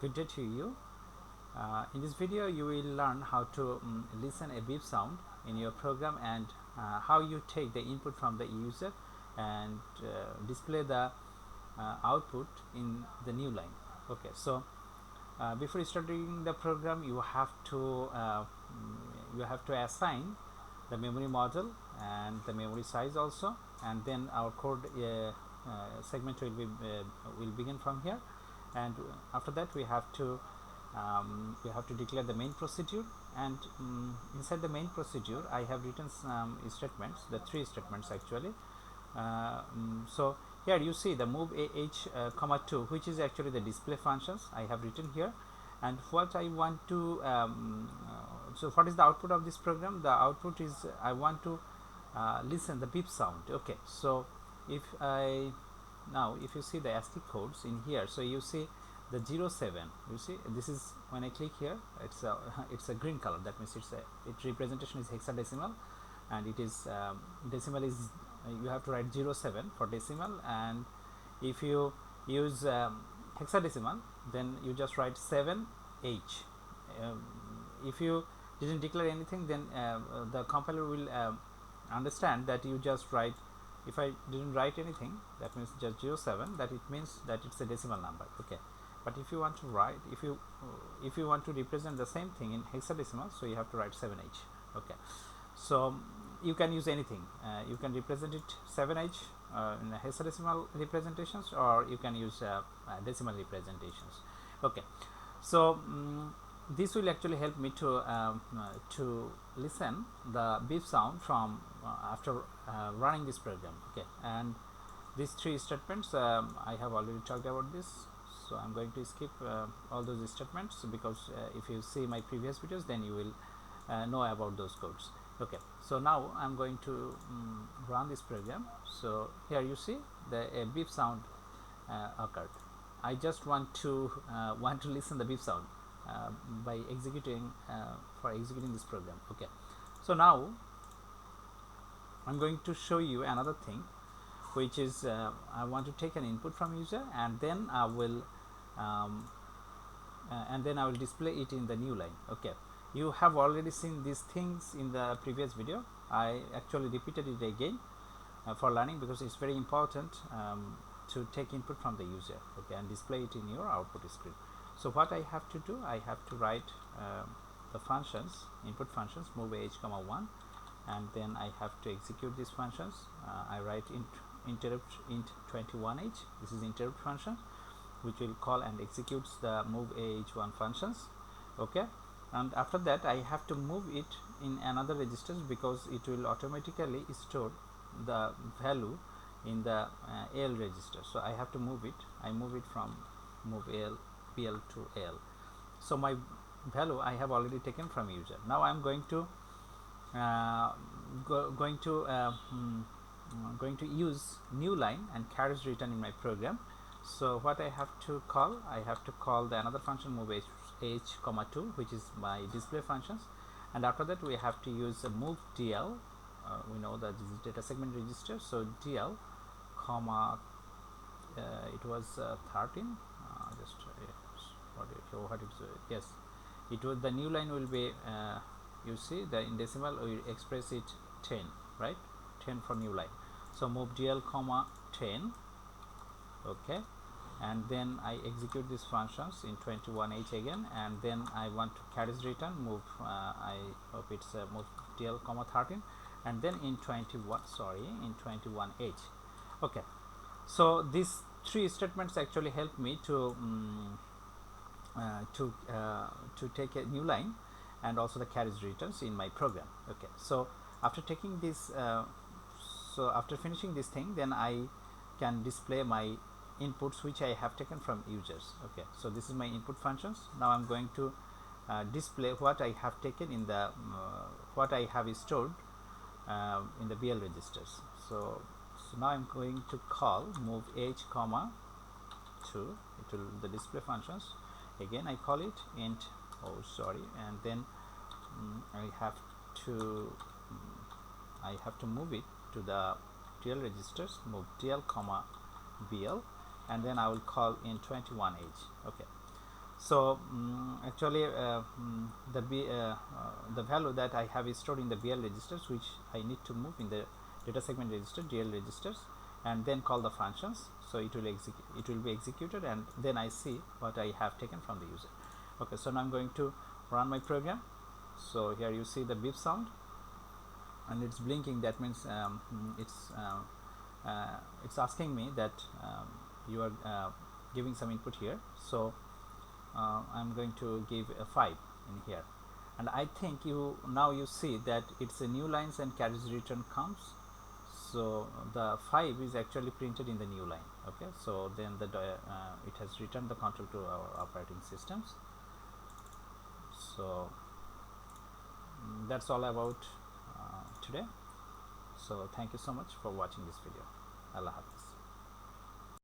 Good day to you. In this video you will learn how to listen a beep sound in your program and how you take the input from the user and display the output in the new line. Okay, so before starting the program you have to assign the memory model and the memory size also, and then our code segment will begin from here. And after that we have to declare the main procedure, and inside the main procedure I have written some statements, the three statements actually. So here you see the move comma 2, which is actually the display functions I have written here. And what I want to so what is the output of this program? The output is I want to listen the beep sound. Okay, so if you see the ASCII codes in here, so you see the 07, you see this is when I click here, it's a it's a green color. That means its representation is hexadecimal, and it is decimal is you have to write 07 for decimal, and if you use hexadecimal, then you just write 7H. If you didn't declare anything, then the compiler will understand that you just write. If I didn't write anything, that means just 07, that it means that it's a decimal number. Okay, but if you want to write, if you want to represent the same thing in hexadecimal, so you have to write 7H. Okay, so you can use anything. You can represent it 7H in hexadecimal representations, or you can use decimal representations. Okay, so this will actually help me to listen the beep sound from after running this program. Okay, and these three statements I have already talked about this, so I'm going to skip all those statements, because if you see my previous videos, then you will know about those codes. Okay, so now I'm going to run this program. So here you see the beep sound occurred. I just want to listen the beep sound by executing this program. Okay, so now I'm going to show you another thing, which is I want to take an input from user, and then I will display it in the new line. Okay, you have already seen these things in the previous video. I actually repeated it again for learning, because it's very important to take input from the user, okay, and display it in your output screen. So what I have to do, I have to write the functions, input functions, move h comma 1, and then I have to execute these functions. I write interrupt int 21h. This is interrupt function, which will call and executes the move ah1 functions. Okay, and after that I have to move it in another register, because it will automatically store the value in the AL register. So I have to move it. I move it from move AL PL to AL. So my value I have already taken from user. Now I'm going to going to use new line and carriage return in my program. So what I have to call, I have to call the another function move h comma 2, which is my display functions, and after that we have to use a move DL. We know that this is data segment register, so DL comma it was 13. Just what it yes, it was the new line will be you see the in decimal we express it 10, right? 10 for new line. So move DL comma 10. Okay, and then I execute these functions in 21h again, and then I want to carriage return move I hope it's move DL comma 13, and then in 21h. Okay, so these three statements actually help me to take a new line and also the carriage returns in my program. Okay, so after taking this after finishing this thing, then I can display my inputs which I have taken from users. Okay, so this is my input functions. Now I'm going to display what I have taken in the what I have stored in the BL registers. So now I'm going to call move h comma 2. It will the display functions. Again I call it int and then I have to move it to the TL registers, move TL comma BL, and then I will call in 21h. Okay, So actually the value that I have is stored in the BL registers, which I need to move in the data segment register, DL registers, and then call the functions. So it will execute, it will be executed, and then I see what I have taken from the user. Okay, so now I'm going to run my program. So here you see the beep sound and it's blinking. That means it's asking me that you are giving some input here. So I'm going to give a 5 in here, and I think you now you see that it's a new lines and carriage return comes. So the 5 is actually printed in the new line. Okay, so then it has returned the control to our operating systems. So that's all about today. So thank you so much for watching this video. Allah Hafiz.